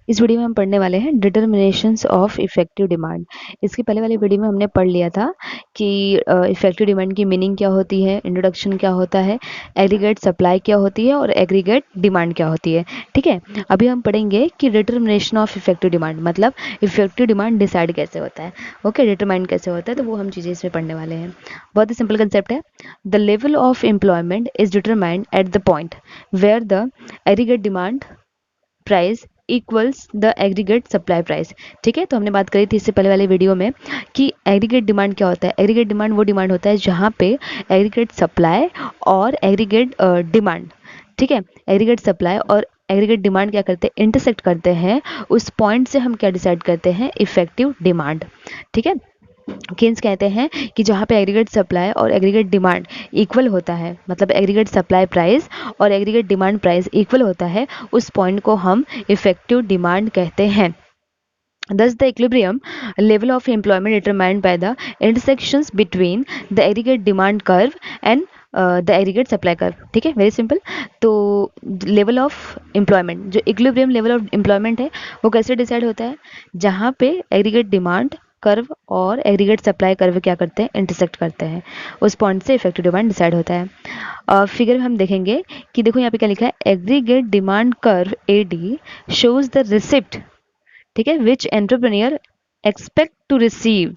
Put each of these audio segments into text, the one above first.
इस वीडियो में हम पढ़ने वाले हैं डिटर्मिनेशंस ऑफ इफेक्टिव डिमांड। इसके पहले वाले वीडियो में हमने पढ़ लिया था कि इफेक्टिव डिमांड की मीनिंग क्या होती है, इंट्रोडक्शन क्या होता है, एग्रीगेट सप्लाई क्या होती है और एग्रीगेट डिमांड क्या होती है। ठीक है, अभी हम पढ़ेंगे कि डिटर्मिनेशन ऑफ इफेक्टिव डिमांड मतलब इफेक्टिव डिमांड डिसाइड कैसे होता है। ओके, डिटरमाइन कैसे होता है, तो वो हम चीज़ें इसमें पढ़ने वाले हैं। बहुत ही सिंपल कंसेप्ट है। The level of employment is determined at the point where the aggregate demand price equals the aggregate supply price. ठीक है, तो हमने बात करी थी इससे पहले वाले वीडियो में कि एग्रीगेट डिमांड क्या होता है। एग्रीगेट डिमांड वो डिमांड होता है जहाँ पे एग्रीगेट सप्लाई और एग्रीगेट डिमांड, ठीक है, एग्रीगेट सप्लाई और एग्रीगेट डिमांड क्या करते हैं, इंटरसेक्ट करते हैं। उस पॉइंट से हम क्या डिसाइड करते हैं, इफेक्टिव डिमांड। ठीक है, केन्स कहते हैं कि जहाँ पे एग्रीगेट सप्लाई और एग्रीगेट डिमांड इक्वल होता है, मतलब एग्रीगेट सप्लाई प्राइस और एग्रीगेट डिमांड प्राइस इक्वल होता है, उस पॉइंट को हम इफेक्टिव डिमांड कहते हैं। Thus, the equilibrium level of employment determined by the intersections between the aggregate demand curve and the aggregate supply curve. ठीक है, वेरी सिंपल। तो लेवल ऑफ एम्प्लॉयमेंट, जो इक्विलिब्रियम लेवल ऑफ एम्प्लॉयमेंट है वो कैसे decide होता है, जहाँ पे एग्रीगेट डिमांड कर्व और एग्रीगेट सप्लाई कर्व क्या करते हैं, इंटरसेक्ट करते हैं। उस पॉइंट से इफेक्टिव डिमांड डिसाइड होता है। फिगर में हम देखेंगे कि देखो यहाँ पे क्या लिखा है, aggregate demand curve AD shows the receipt, ठीक है, विच एंटरप्रेन्योर एक्सपेक्ट टू रिसीव।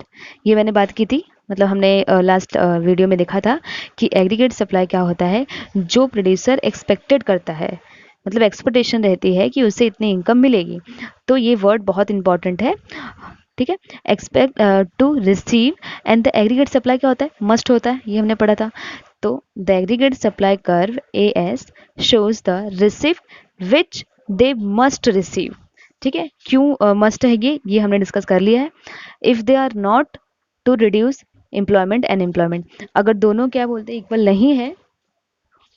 ये मैंने बात की थी, मतलब हमने लास्ट वीडियो में देखा था कि एग्रीगेट सप्लाई क्या होता है, जो प्रोड्यूसर एक्सपेक्टेड करता है, मतलब एक्सपेक्टेशन रहती है कि उससे इतनी इनकम मिलेगी। तो ये वर्ड बहुत इंपॉर्टेंट है। ठीक है, expect to receive and the aggregate supply क्या होता है, मस्ट होता है, ये हमने पढ़ा था। तो the aggregate supply curve AS shows the receipt which they must receive. ठीक है, क्यों मस्ट है ये हमने डिस्कस कर लिया है। If they are not to reduce employment and employment, अगर दोनों क्या बोलते हैं, इक्वल नहीं है,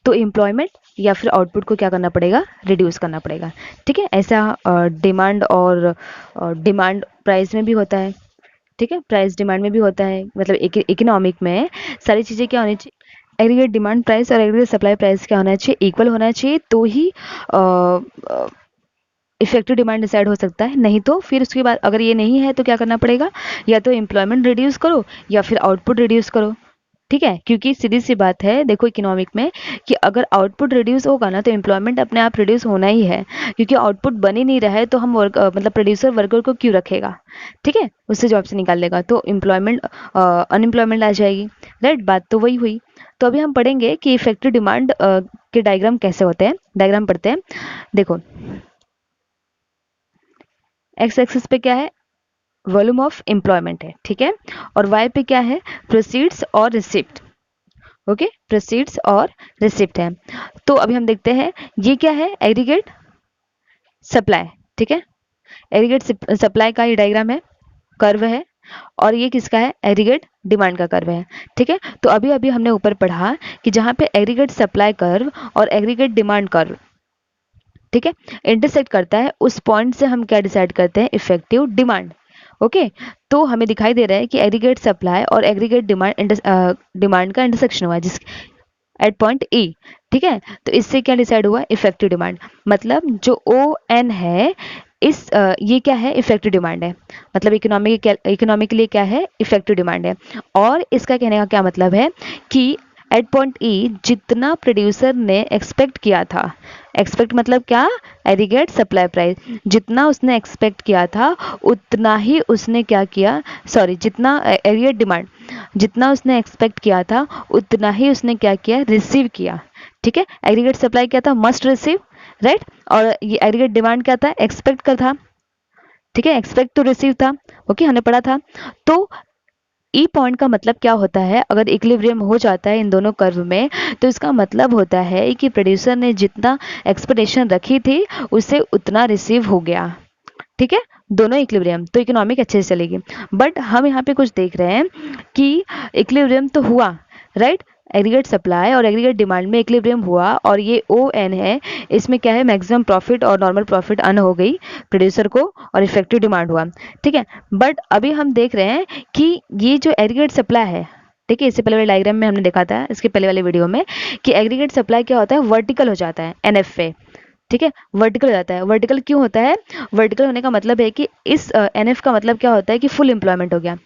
तो एम्प्लॉयमेंट या फिर आउटपुट को क्या करना पड़ेगा, रिड्यूस करना पड़ेगा। ठीक है, ऐसा डिमांड और डिमांड प्राइस में भी होता है। ठीक है, प्राइस डिमांड में भी होता है, मतलब इकोनॉमिक में सारी चीज़ें क्या होनी चाहिए, एग्रीगेट डिमांड प्राइस और एग्रीगेट सप्लाई प्राइस क्या होना चाहिए, इक्वल होना चाहिए, तो ही इफेक्टिव डिमांड डिसाइड हो सकता है। नहीं तो फिर उसके बाद अगर ये नहीं है तो क्या करना पड़ेगा, या तो एम्प्लॉयमेंट रिड्यूस करो या फिर आउटपुट रिड्यूस करो। ठीक है, क्योंकि सीधी सी बात है, देखो इकोनॉमिक में कि अगर आउटपुट रिड्यूस होगा ना तो एम्प्लॉयमेंट अपने आप रिड्यूस होना ही है, क्योंकि आउटपुट बन ही नहीं रहा है तो हम मतलब प्रोड्यूसर वर्कर को क्यों रखेगा। ठीक है, उससे जॉब से निकाल देगा तो एम्प्लॉयमेंट अनएम्प्लॉयमेंट आ जाएगी। राइट, बात तो वही हुई। तो अभी हम पढ़ेंगे कि इफेक्टिव डिमांड के डायग्राम कैसे होते हैं। डायग्राम पढ़ते हैं, देखो एक्स एक्सिस पे क्या है, वॉल्यूम ऑफ एम्प्लॉयमेंट है, ठीक है, और वाई पे क्या है, प्रोसीड्स और रिसिप्ट। ओके, प्रोसीड्स और रिसिप्ट है। तो अभी हम देखते हैं ये क्या है, एग्रीगेट सप्लाई। ठीक है, एग्रीगेट सप्लाई का ये डायग्राम है, कर्व है, और ये किसका है, एग्रीगेट डिमांड का कर्व है। ठीक है, तो अभी अभी हमने ऊपर पढ़ा कि जहां पे एग्रीगेट सप्लाई कर्व और एग्रीगेट डिमांड कर्व, ठीक है, इंटरसेक्ट करता है, उस पॉइंट से हम क्या डिसाइड करते हैं, इफेक्टिव डिमांड। ओके, तो हमें दिखाई दे रहा है कि एग्रीगेट सप्लाई और एग्रीगेट डिमांड का इंटरसेक्शन हुआ है, जिस एट पॉइंट E। ठीक है, तो इससे क्या डिसाइड हुआ, इफेक्टिव डिमांड। मतलब जो ON है, ये क्या है, इफेक्टिव डिमांड है, मतलब इकोनॉमिक के लिए क्या है, इफेक्टिव डिमांड है। और इसका कहने का क्या मतलब है कि एट पॉइंट E जितना प्रोड्यूसर ने एक्सपेक्ट किया था, एक्सपेक्ट मतलब क्या, एग्रीगेट सप्लाई प्राइस, जितना उसने एक्सपेक्ट किया था उतना ही उसने क्या किया, सॉरी, जितना एग्रीगेट डिमांड, जितना उसने एक्सपेक्ट किया था उतना ही उसने क्या किया, रिसीव किया। ठीक है, एग्रीगेट सप्लाई क्या था, मस्ट रिसीव, राइट, और ये एग्रीगेट डिमांड क्या था, एक्सपेक्ट का था। ठीक है, एक्सपेक्ट टू रिसीव था। ओके, हमने पढ़ा था। तो ई पॉइंट का मतलब क्या होता है, अगर इक्विलिब्रियम हो जाता है इन दोनों कर्व में, तो इसका मतलब होता है कि प्रोड्यूसर ने जितना एक्सपेक्टेशन रखी थी उससे उतना रिसीव हो गया। ठीक है, दोनों इक्विलिब्रियम, तो इकोनॉमिक अच्छे से चलेगी। बट हम यहाँ पे कुछ देख रहे हैं कि इक्विलिब्रियम तो हुआ, राइट, एग्रीगेट सप्लाई और एग्रीगेट डिमांड में इक्विलिब्रियम हुआ, और ये ON है, इसमें क्या है, मैक्सिमम प्रॉफिट और नॉर्मल प्रॉफिट अन हो गई प्रोड्यूसर को, और इफेक्टिव डिमांड हुआ। ठीक है, बट अभी हम देख रहे हैं कि ये जो एग्रीगेट सप्लाई है, ठीक है, इससे पहले वाले डायग्राम में हमने देखा था, इसके पहले वाले वीडियो में, कि एग्रीगेट सप्लाई क्या होता है, वर्टिकल हो जाता है NF पे। ठीक है, वर्टिकल हो जाता है। वर्टिकल क्यों होता है? वर्टिकल होने का मतलब है कि इस एनएफ का मतलब क्या होता है कि फुल एम्प्लॉयमेंट हो गया।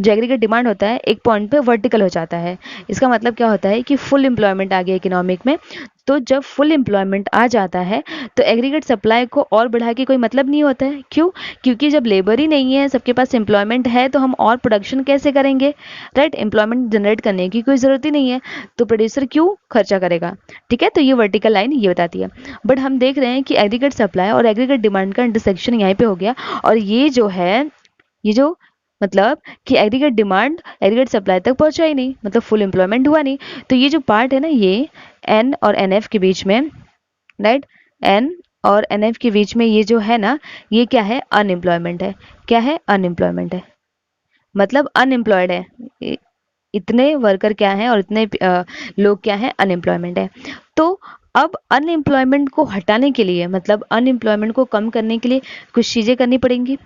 जो एग्रीगेट डिमांड होता है एक पॉइंट पे वर्टिकल हो जाता है। इसका मतलब क्या होता है कि फुल एम्प्लॉयमेंट आ गया इकोनॉमिक में। तो जब फुल एम्प्लॉयमेंट आ जाता है तो एग्रीगेट सप्लाई को और बढ़ा के कोई मतलब नहीं होता है। क्यों? क्योंकि जब लेबर ही नहीं है, सबके पास एम्प्लॉयमेंट है, तो हम और प्रोडक्शन कैसे करेंगे? राइट, एम्प्लॉयमेंट जनरेट करने की कोई ज़रूरत ही नहीं है, तो प्रोड्यूसर क्यों खर्चा करेगा? ठीक है, तो ये वर्टिकल लाइन ये बताती है। बट हम देख रहे हैं कि एग्रीगेट सप्लाई और एग्रीगेट डिमांड का इंटरसेक्शन यहाँ पे हो गया, और ये जो है, ये जो मतलब कि एग्रीगेट डिमांड एग्रीगेट सप्लाई तक पहुंचा ही नहीं, मतलब फुल एम्प्लॉयमेंट हुआ नहीं। तो ये जो पार्ट है ना, ये एन और एन एफ के बीच में, राइट, एन और एन एफ के बीच में ये जो है ना, ये क्या है? अनएम्प्लॉयमेंट है। क्या है? अनएम्प्लॉयमेंट है, मतलब अनएम्प्लॉयड है। इतने वर्कर क्या हैं और इतने लोग क्या हैं? अनएम्प्लॉयमेंट है। तो अब अनएम्प्लॉयमेंट को हटाने के लिए, मतलब अनएम्प्लॉयमेंट को कम करने के लिए कुछ चीज़ें करनी पड़ेंगी।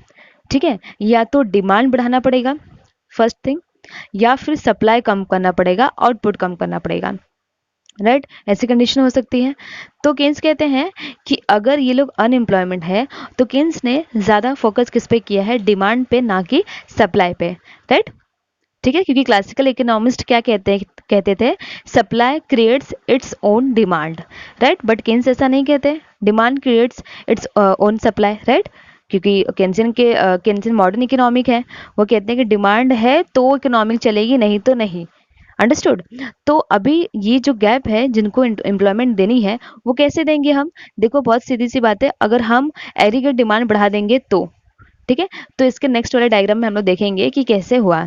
ठीक है, या तो डिमांड बढ़ाना पड़ेगा, फर्स्ट थिंग, या फिर सप्लाई कम करना पड़ेगा, आउटपुट कम करना पड़ेगा। राइट, ऐसी कंडीशन हो सकती है। तो केन्स कहते हैं कि अगर ये लोग अनएम्प्लॉयमेंट है, तो केन्स ने ज़्यादा फोकस किस पे किया है? डिमांड पे, ना कि सप्लाई पे। राइट, ठीक है, क्योंकि क्लासिकल इकोनॉमिस्ट क्या कहते थे? Supply creates its own demand. Right, but Keynes ऐसा नहीं कहते, demand creates its own supply. Right, क्योंकि केन्सियन मॉडर्न इकोनॉमिक है, वो कहते हैं कि डिमांड है तो इकोनॉमिक चलेगी, नहीं तो नहीं। अंडरस्टूड? तो अभी ये जो गैप है, जिनको एम्प्लॉयमेंट देनी है, वो कैसे देंगे हम? देखो, बहुत सीधी सी बात है, अगर हम एग्रीगेट डिमांड बढ़ा देंगे तो, ठीक है, तो इसके नेक्स्ट वाले डायग्राम में हम लोग देखेंगे कि कैसे हुआ।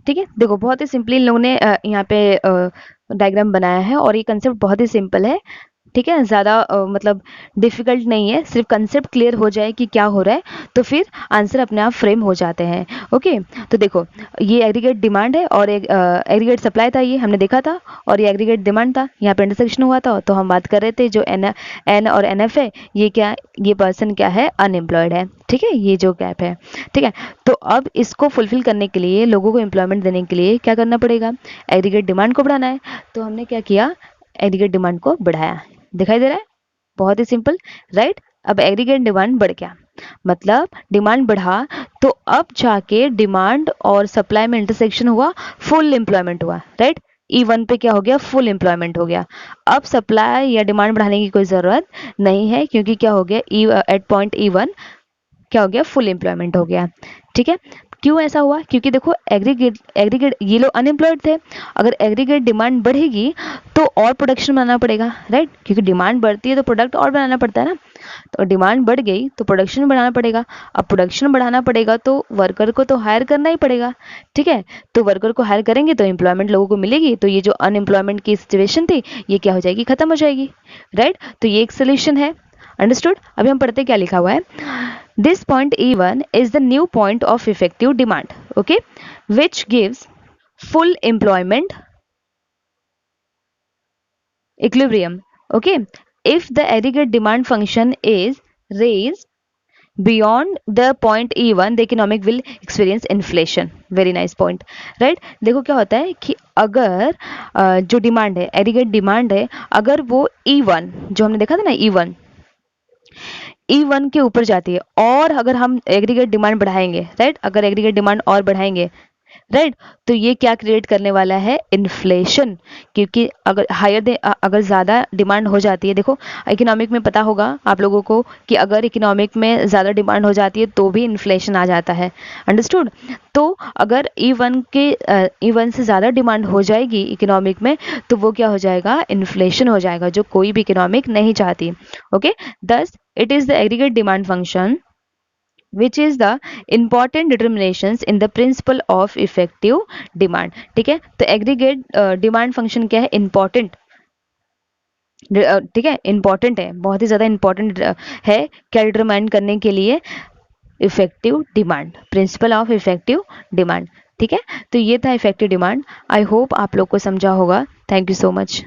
ठीक है, देखो, बहुत ही सिंपली इन लोगों ने यहाँ पे डायग्राम बनाया है, और ये कंसेप्ट बहुत ही सिंपल है। ठीक है, ज़्यादा मतलब डिफिकल्ट नहीं है, सिर्फ कंसेप्ट क्लियर हो जाए कि क्या हो रहा है, तो फिर आंसर अपने आप फ्रेम हो जाते हैं। ओके, तो देखो, ये एग्रीगेट डिमांड है और एक एग्रीगेट सप्लाई था, ये हमने देखा था, और ये एग्रीगेट डिमांड था, यहाँ पे इंटरसेक्शन हुआ था। तो हम बात कर रहे थे जो एन और एन एफ है, ये क्या, ये पर्सन क्या है? अनएम्प्लॉयड है। ठीक है, ये जो गैप है। ठीक है, तो अब इसको फुलफिल करने के लिए, लोगों को एम्प्लॉयमेंट देने के लिए क्या करना पड़ेगा? एग्रीगेट डिमांड को बढ़ाना है। तो हमने क्या किया? एग्रीगेट डिमांड को बढ़ाया। दिखाई दे रहा है? बहुत ही सिंपल। राइट, अब एग्रीगेट डिमांड बढ़ गया, मतलब डिमांड बढ़ा, तो अब जाके डिमांड और सप्लाई में इंटरसेक्शन हुआ, फुल एम्प्लॉयमेंट हुआ। राइट, E1 पे क्या हो गया? फुल एम्प्लॉयमेंट हो गया। अब सप्लाई या डिमांड बढ़ाने की कोई ज़रूरत नहीं है, क्योंकि क्या हो गया? एट पॉइंट E1 क्या हो गया? फुल एम्प्लॉयमेंट हो गया। ठीक है, क्यों ऐसा हुआ? क्योंकि देखो, एग्रीगेट एग्रीगेट ये लोग अनएम्प्लॉयड थे, अगर एग्रीगेट डिमांड बढ़ेगी तो और प्रोडक्शन बनाना पड़ेगा। राइट, क्योंकि डिमांड बढ़ती है तो प्रोडक्ट और बनाना पड़ता है ना, तो डिमांड बढ़ गई तो प्रोडक्शन बढ़ाना पड़ेगा। अब प्रोडक्शन बढ़ाना पड़ेगा तो वर्कर को तो हायर करना ही पड़ेगा। ठीक है, तो वर्कर को हायर करेंगे तो एम्प्लॉयमेंट लोगों को मिलेगी, तो ये जो अनएम्प्लॉयमेंट की सिचुएशन थी, ये क्या हो जाएगी? खत्म हो जाएगी। राइट, तो ये एक सोल्यूशन है। अंडरस्टूड? अभी हम पढ़ते क्या लिखा हुआ है। This point E1 is the new point of effective demand, okay, which gives full employment equilibrium. Okay, if the aggregate demand function is raised beyond the point E1, the economic will experience inflation. Very nice point. Right, देखो क्या होता है कि अगर जो demand है, aggregate demand है, अगर वो E1 जो हमने देखा था ना, E1 के ऊपर जाती है, और अगर हम एग्रीगेट डिमांड बढ़ाएंगे, राइट, अगर एग्रीगेट डिमांड और बढ़ाएंगे, राइट, तो ये क्या क्रिएट करने वाला है? इन्फ्लेशन। क्योंकि अगर अगर ज़्यादा डिमांड हो जाती है, देखो इकोनॉमिक में पता होगा आप लोगों को कि अगर इकोनॉमिक में ज़्यादा डिमांड हो जाती है तो भी इन्फ्लेशन आ जाता है। अंडरस्टूड? तो अगर E1 से ज़्यादा डिमांड हो जाएगी इकोनॉमिक में, तो वो क्या हो जाएगा? इन्फ्लेशन हो जाएगा, जो कोई भी इकोनॉमिक नहीं चाहती। Okay, thus it is the aggregate demand function which is the important determinations in the principle of effective demand. ठीक है, तो एग्रीगेट डिमांड फंक्शन क्या है? इंपॉर्टेंट। ठीक है, इंपॉर्टेंट है, बहुत ही ज़्यादा इंपॉर्टेंट है, क्या डिटरमाइन करने के लिए? Effective demand, principle of effective demand. ठीक है, तो ये था इफेक्टिव डिमांड। आई होप आप लोग को समझा होगा। Thank you so much.